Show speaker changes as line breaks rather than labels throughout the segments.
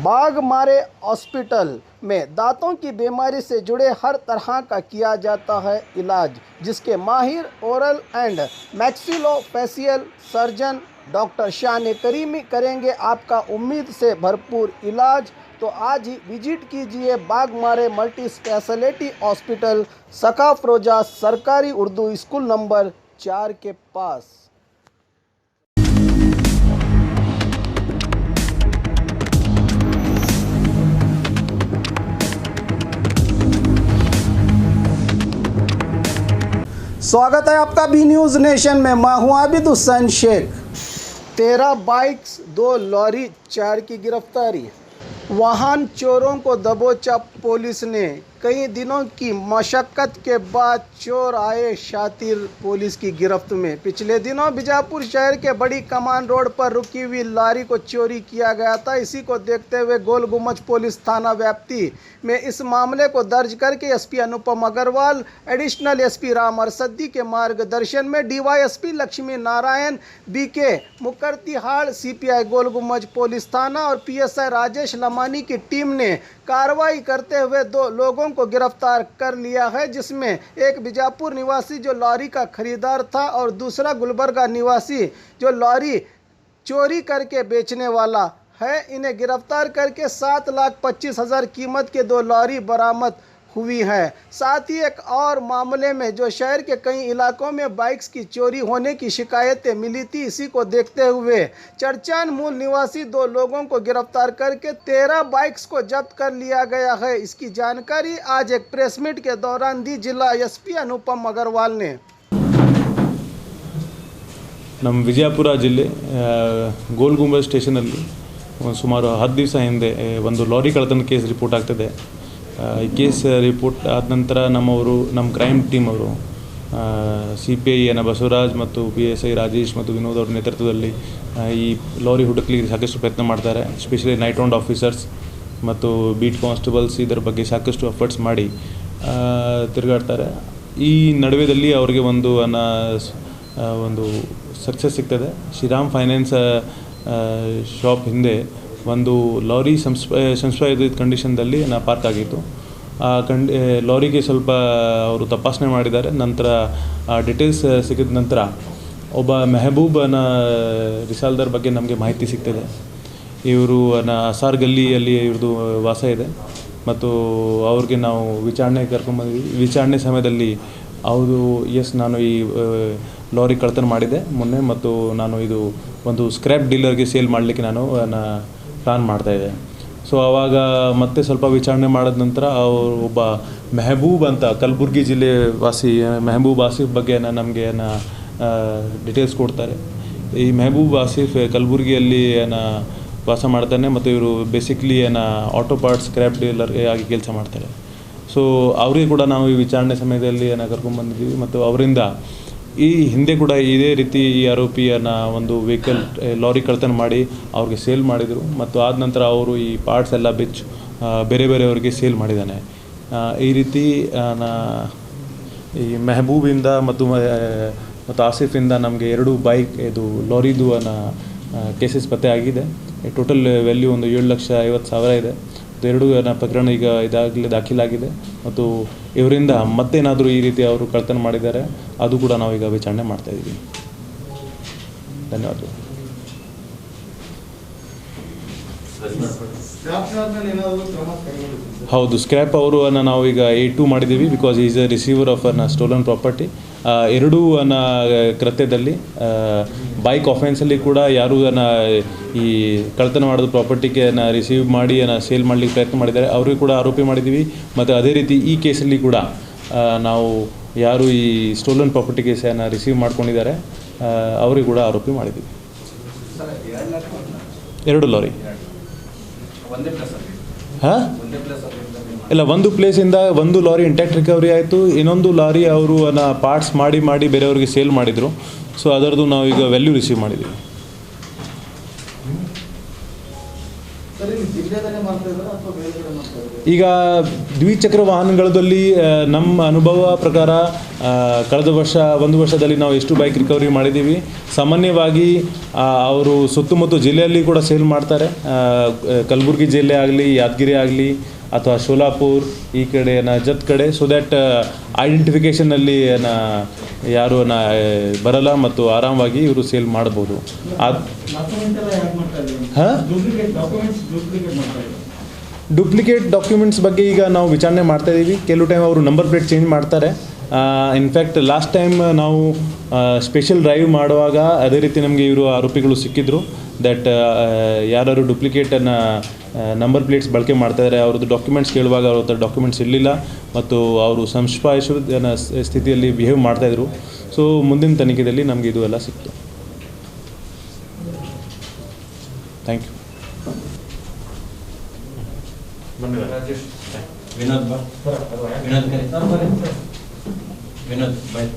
Baghmare hospital में दांतों की बीमारी से जुड़े हर तरह का किया जाता है इलाज, जिसके माहिर oral and maxillofacial surgeon doctor शान करीमी करेंगे आपका उम्मीद से भरपूर इलाज। तो आज ही विजिट कीजिए बाघमारे मल्टी स्पेशलिटी हॉस्पिटल, सकाफरोजा सरकारी उर्दू स्कूल नंबर 4 के पास। स्वागत है आपका बी न्यूज़ नेशन में। मैं हूं आबिद हुसैन शेख। 13 बाइक्स 2 लॉरी 4 की गिरफ्तारी। वाहन चोरों को दबोचा पुलिस ने। कई दिनों की मशक्क़त के बाद चोर आए शातिर पुलिस की गिरफ्त में। पिछले दिनों बीजापुर शहर के बड़ी कमान रोड पर रुकी हुई लॉरी को चोरी किया गया था। इसी को देखते हुए गोल गुम्बज पुलिस थाना व्याप्ति में इस मामले को दर्ज करके SP Anupam Agarwal, additional SP Ram Arasiddi के मार्गदर्शन में DYSP Lakshmi Narayan BK Mukartihal, CPI Gol Gumbaz police थाना और पीएसआई राजेश लमानी की टीम ने कार्रवाई करते हुए 2 लोगों को गिरफ्तार कर लिया है, जिसमें एक बीजापुर निवासी जो लॉरी का खरीदार था और दूसरा गुलबर्गा निवासी जो लॉरी चोरी करके बेचने वाला है। इन्हें गिरफ्तार करके 7,25,000 कीमत के 2 लॉरी बरामद हुई है। साथ ही एक और मामले में जो शहर के कई इलाकों में बाइक्स की चोरी होने की शिकायतें मिली थी, इसी को देखते हुए चरचान मूल निवासी 2 लोगों को गिरफ्तार करके 13 बाइक्स को जब्त कर लिया गया है। इसकी जानकारी आज एक प्रेस मीट के दौरान दी जिला एसपी अनुपम अग्रवाल ने।
ನಮ್ಮ ವಿಜಯಪುರ ಜಿಲ್ಲೆ ಗೋಲ್ ಗುಂಬಜ್ ಸ್ಟೇಷನಲ್ಲಿ ಸುಮಾರು 10 ದಿವಸ ಹಿಂದೆ ಒಂದು ಲಾರಿ ಕಳ್ಳತನ ಕೇಸ್ ರಿಪೋರ್ಟ್ ಆಗ್ತದೆ। ಈ ಕೇಸ್ ರಿಪೋರ್ಟ್ ಆದ ನಂತರ ನಮ್ಮ ಕ್ರೈಮ್ ಟೀಮ್ ಅವರು CPI ಬಸವರಾಜ್ ಮತ್ತು PSI ರಾಜೇಶ್ ಮತ್ತು ವಿನೋದ್ ಅವರ ನೇತೃತ್ವದಲ್ಲಿ ಈ ಲಾರಿ ಹುಡುಕಲಿಕ್ಕೆ ಸಾಕಷ್ಟು ಪ್ರಯತ್ನ ಮಾಡ್ತಾರೆ। ಎಸ್ಪೆಷಲಿ ನೈಟ್ ರೌಂಡ್ ಆಫೀಸರ್ಸ್ ಮತ್ತು ಬೀಟ್ ಕಾನ್ಸ್ಟೇಬಲ್ಸ್ ಇದರ ಬಗ್ಗೆ ಸಾಕಷ್ಟು ಎಫರ್ಟ್ಸ್ ಮಾಡಿ ತಿರುಗಾಡ್ತಾರೆ। ಈ ನಡುವೆದಲ್ಲಿ ಅವರಿಗೆ ಒಂದು ಸಕ್ಸಸ್ ಸಿಗ್ತದೆ। ಶ್ರೀರಾಮ್ ಫೈನಾನ್ಸ್ ಶಾಪ್ ಹಿಂದೆ ಒಂದು ಲಾರಿ ಸಂಶಯದ ಕಂಡೀಷನಲ್ಲಿ ಪಾರ್ಕ್ ಆಗಿತ್ತು। ಲಾರಿಗೆ ಸ್ವಲ್ಪ ಅವರು ತಪಾಸಣೆ ಮಾಡಿದ್ದಾರೆ। ನಂತರ ಡಿಟೇಲ್ಸ್ ಸಿಕ್ಕಿದ ನಂತರ ಒಬ್ಬ ಮೆಹಬೂಬನ ರಿಸಾಲ್ದಾರ್ ಬಗ್ಗೆ ನಮಗೆ ಮಾಹಿತಿ ಸಿಗ್ತದೆ। ಇವರು ಅಸಾರ್ ಗಲ್ಲಿಯಲ್ಲಿ ಇವ್ರದ್ದು ವಾಸ ಇದೆ ಮತ್ತು ಅವ್ರಿಗೆ ನಾವು ವಿಚಾರಣೆ ಕರ್ಕೊಂಡ್ಬಂದ್ವಿ। ವಿಚಾರಣೆ ಸಮಯದಲ್ಲಿ ಅವರು ನಾನು ಈ ಲಾರಿ ಕಳ್ಳತನ ಮಾಡಿದೆ ಮೊನ್ನೆ ಮತ್ತು ನಾನು ಇದು ಒಂದು ಸ್ಕ್ರ್ಯಾಪ್ ಡೀಲರ್ಗೆ ಸೇಲ್ ಮಾಡಲಿಕ್ಕೆ ನಾನು ಪ್ಲಾನ್ ಮಾಡ್ತಾಯಿದ್ದೆ। ಸೊ ಆವಾಗ ಮತ್ತೆ ಸ್ವಲ್ಪ ವಿಚಾರಣೆ ಮಾಡಿದ ನಂತರ ಅವರು ಒಬ್ಬ ಮೆಹಬೂಬ್ ಅಂತ ಕಲಬುರ್ಗಿ ಜಿಲ್ಲೆ ವಾಸಿ ಮೆಹಬೂಬ್ ಆಸಿಫ್ ಬಗ್ಗೆ ನಮಗೆ ಡಿಟೇಲ್ಸ್ ಕೊಡ್ತಾರೆ। ಈ ಮೆಹಬೂಬ್ ಆಸಿಫ್ ಕಲಬುರ್ಗಿಯಲ್ಲಿ ವಾಸ ಮಾಡ್ತಾನೆ ಮತ್ತು ಇವರು basically auto parts scrap dealer ಆಗಿ ಕೆಲಸ ಮಾಡ್ತಾರೆ। ಸೊ ಅವರಿಗೆ ಕೂಡ ನಾವು ಈ ವಿಚಾರಣೆ ಸಮಯದಲ್ಲಿ ಕರ್ಕೊಂಡ್ಬಂದಿದ್ದೀವಿ ಮತ್ತು ಅವರಿಂದ ಈ ಹಿಂದೆ ಕೂಡ ಇದೇ ರೀತಿ ಈ ಆರೋಪಿಯನ್ನು ಒಂದು ವೆಹಿಕಲ್ ಲಾರಿ ಕಳ್ಳತನ ಮಾಡಿ ಅವ್ರಿಗೆ ಸೇಲ್ ಮಾಡಿದರು ಮತ್ತು ಆದ ನಂತರ ಅವರು ಈ ಪಾರ್ಟ್ಸ್ ಎಲ್ಲ ಬಿಚ್ಚು ಬೇರೆಯವರಿಗೆ ಸೇಲ್ ಮಾಡಿದ್ದಾನೆ। ಈ ರೀತಿ ಈ ಮೆಹಬೂಬಿಂದ ಮತ್ತು ಆಸಿಫಿಂದ ನಮಗೆ 2 ಬೈಕ್ ಇದು ಲಾರಿದು ಕೇಸಸ್ ಪತ್ತೆ ಆಗಿದೆ। ಟೋಟಲ್ ವ್ಯಾಲ್ಯೂ ಒಂದು 7,50,000 ಇದೆ। 2 ಪ್ರಕರಣ ಈಗ ದಾಖಲಾಗಿದೆ ಮತ್ತು ಇವರಿಂದ ಮತ್ತೇನಾದರೂ ಈ ರೀತಿ ಅವರು ಕಳ್ಳತನ ಮಾಡಿದ್ದಾರೆ ಅದು ಕೂಡ ನಾವೀಗ ವಿಚಾರಣೆ ಮಾಡ್ತಾಯಿದ್ದೀವಿ। ಧನ್ಯವಾದಗಳು। ಹೌದು, ಸ್ಕ್ರ್ಯಾಪ್ ಅವರು ನಾವೀಗ A2 ಮಾಡಿದ್ದೀವಿ because is A receiver of stolen property. 2 ಕೃತ್ಯದಲ್ಲಿ ಬೈಕ್ ಆಫೆನ್ಸಲ್ಲಿ ಕೂಡ ಯಾರು ಈ ಕಳ್ಳತನ ಮಾಡೋದು ಪ್ರಾಪರ್ಟಿಗೆ ರಿಸೀವ್ ಮಾಡಿ ಸೇಲ್ ಮಾಡಲಿಕ್ಕೆ ಪ್ರಯತ್ನ ಮಾಡಿದ್ದಾರೆ ಅವರಿಗೆ ಕೂಡ ಆರೋಪಿ ಮಾಡಿದ್ದೀವಿ ಮತ್ತು ಅದೇ ರೀತಿ ಈ ಕೇಸಲ್ಲಿ ಕೂಡ ನಾವು ಯಾರು ಈ ಸ್ಟೋಲನ್ ಪ್ರಾಪರ್ಟಿ ಕೇಸನ್ನು ರಿಸೀವ್ ಮಾಡ್ಕೊಂಡಿದ್ದಾರೆ ಅವರಿಗೆ ಕೂಡ ಆರೋಪಿ ಮಾಡಿದ್ದೀವಿ। 2 ಲಾರಿ ಹಾಂ ಇಲ್ಲ, ಒಂದು ಪ್ಲೇಸಿಂದ 1 ಲಾರಿ ಇಂಟ್ಯಾಕ್ಟ್ ರಿಕವರಿ ಆಯಿತು, ಇನ್ನೊಂದು ಲಾರಿ ಅವರು ಪಾರ್ಟ್ಸ್ ಮಾಡಿ ಬೇರೆಯವ್ರಿಗೆ ಸೇಲ್ ಮಾಡಿದರು। ಸೊ ಅದರದ್ದು ನಾವೀಗ ವ್ಯಾಲ್ಯೂ ರಿಸೀವ್ ಮಾಡಿದ್ದೀವಿ। ಈಗ ದ್ವಿಚಕ್ರ ವಾಹನಗಳಲ್ಲಿ ನಮ್ಮ ಅನುಭವ ಪ್ರಕಾರ ಕಳೆದ ಒಂದು ವರ್ಷದಲ್ಲಿ ನಾವು ಎಷ್ಟು ಬೈಕ್ ರಿಕವರಿ ಮಾಡಿದ್ದೀವಿ. ಸಾಮಾನ್ಯವಾಗಿ ಅವರು ಸುತ್ತಮುತ್ತ ಜಿಲ್ಲೆಯಲ್ಲಿ ಕೂಡ ಸೇಲ್ ಮಾಡ್ತಾರೆ. ಕಲಬುರಗಿ ಜಿಲ್ಲೆ ಆಗಲಿ, ಯಾದಗಿರಿ ಆಗಲಿ ಅಥವಾ ಶೋಲಾಪುರ್ ಈ ಕಡೆ ಜತ್ ಕಡೆ, ಸೊ ದ್ಯಾಟ್ ಐಡೆಂಟಿಫಿಕೇಷನಲ್ಲಿ ಯಾರು ಬರಲ್ಲ ಮತ್ತು ಆರಾಮವಾಗಿ ಇವರು ಸೇಲ್ ಮಾಡ್ಬೋದು. ಡೂಪ್ಲಿಕೇಟ್ ಡಾಕ್ಯುಮೆಂಟ್ಸ್ ಬಗ್ಗೆ ಈಗ ನಾವು ವಿಚಾರಣೆ ಮಾಡ್ತಾಯಿದ್ದೀವಿ. ಕೆಲವು ಟೈಮ್ ಅವರು ನಂಬರ್ ಪ್ಲೇಟ್ ಚೇಂಜ್ ಮಾಡ್ತಾರೆ. ಇನ್ಫ್ಯಾಕ್ಟ್ ಲಾಸ್ಟ್ ಟೈಮ್ ನಾವು ಸ್ಪೆಷಲ್ ಡ್ರೈವ್ ಮಾಡುವಾಗ ಅದೇ ರೀತಿ ನಮಗೆ ಇವರು ಆರೋಪಿಗಳು ಸಿಕ್ಕಿದ್ರು. ದ್ಯಾಟ್ ಯಾರು ಡೂಪ್ಲಿಕೇಟನ್ನು ನಂಬರ್ ಪ್ಲೇಟ್ಸ್ ಬಳಕೆ ಮಾಡ್ತಾಯಿದ್ದಾರೆ, ಅವ್ರದ್ದು ಡಾಕ್ಯುಮೆಂಟ್ಸ್ ಕೇಳುವಾಗ ಅವ್ರ ಹತ್ರ ಡಾಕ್ಯುಮೆಂಟ್ಸ್ ಇರಲಿಲ್ಲ ಮತ್ತು ಅವರು ಸಂಶಯಾಸ್ಪದ ಸ್ಥಿತಿಯಲ್ಲಿ ಬಿಹೇವ್ ಮಾಡ್ತಾಯಿದ್ರು. ಸೊ ಮುಂದಿನ ತನಿಖೆಯಲ್ಲಿ ನಮಗೆ ಇದು ಎಲ್ಲ ಸಿಕ್ತು. Thank you.
ವಿನೋದ್ ಬಾ. ವಿನೋದ್ ವಿನೋದ್ ಬಾಯ್.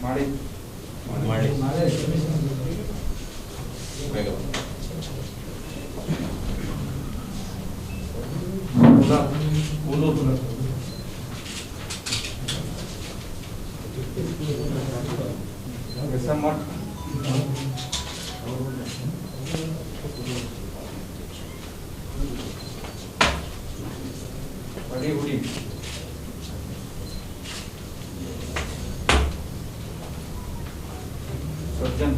ಮಾಡಿ ಬೇಗ ಹುಡಿ ಸರ್ಜನ್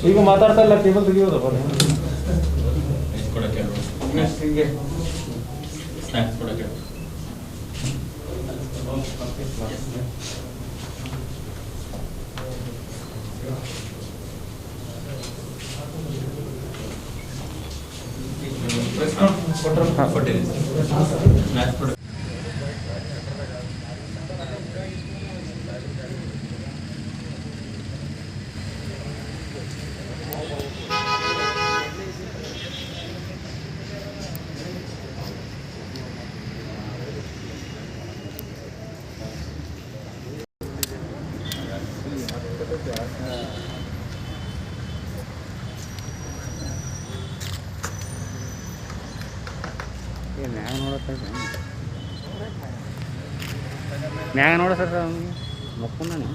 ಈಗ ಮಾತಾಡ್ತಾ ಇಲ್ಲ, ಟೇಬಲ್ ತೆಗಿಯೋದಪ್ಪ.
ಸ್ನ್ಯಾಕ್ಸ್ ಕೊಡಕ್ಕೆ ಕೊಟ್ಟಿದ್ದೀನಿ. ಸ್ನ್ಯಾಕ್ಸ್ ಕೊಡ.
ಮ್ಯಾಗ ನೋಡ ಸರ್ ಮಕ್ಕೊಂಡಾನೆ.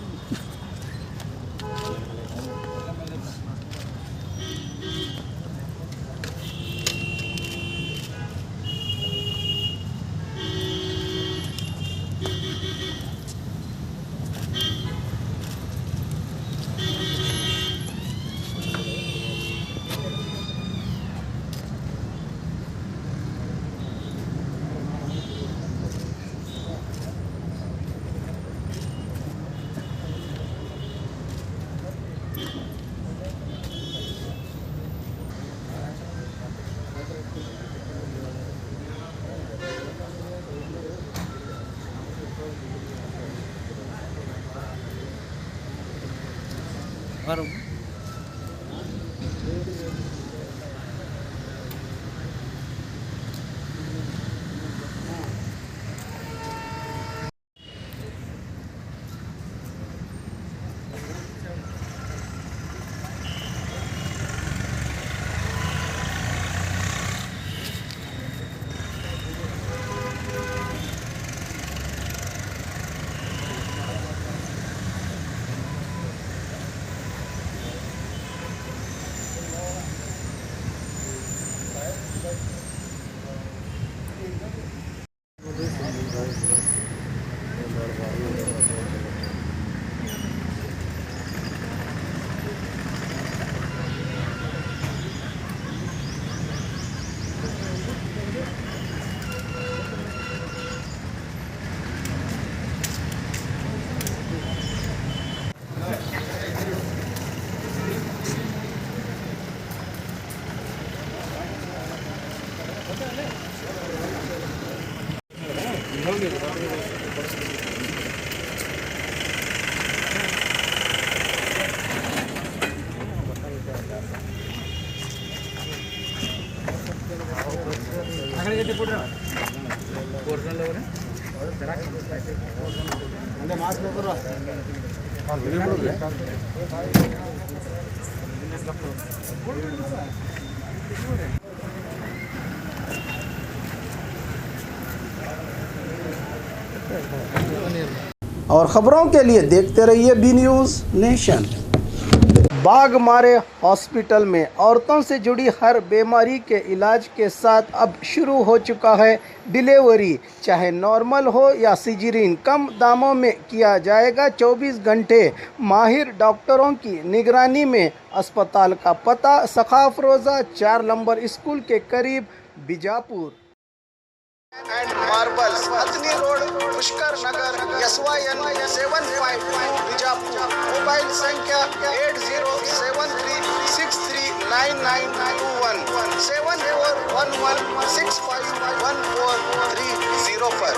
और ख़बरों के लिए देखते रहिए बी न्यूज़ नेशन। बाघ मारे हॉस्पिटल में औरतों से जुड़ी हर बीमारी के इलाज के साथ अब शुरू हो चुका है डिलीवरी। चाहे नॉर्मल हो या सिजरीन, कम दामों में किया जाएगा। 24 घंटे माहिर डॉक्टरों की निगरानी में। अस्पताल का पता सखाफ रोज़ा 4 नंबर स्कूल के करीब, Bijapur. And marbles, Hathni road, Pushkar Nagar, SYN 752 Bijapur. Mobile संख्या 8073639921 7411651430 पर।